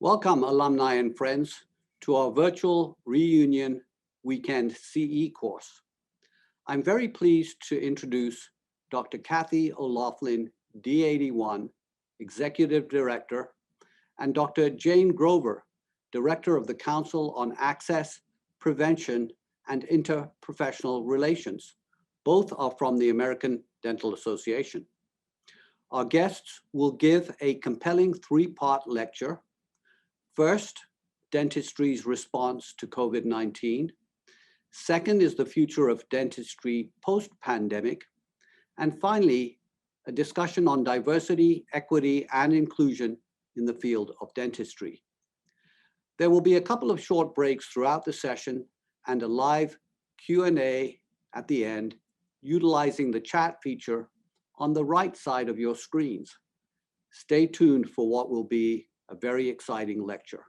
Welcome, alumni and friends, to our virtual reunion weekend CE course. I'm very pleased to introduce Dr. Kathy O'Loughlin, D81, Executive Director, and Dr. Jane Grover, Director of the Council on Access, Prevention, and Interprofessional Relations. Both are from the American Dental Association. Our guests will give a compelling three-part lecture. First, dentistry's response to COVID-19. Second is the future of dentistry post-pandemic. And finally, a discussion on diversity, equity, and inclusion in the field of dentistry. There will be a couple of short breaks throughout the session and a live Q&A at the end, utilizing the chat feature on the right side of your screens. Stay tuned for what will be a very exciting lecture.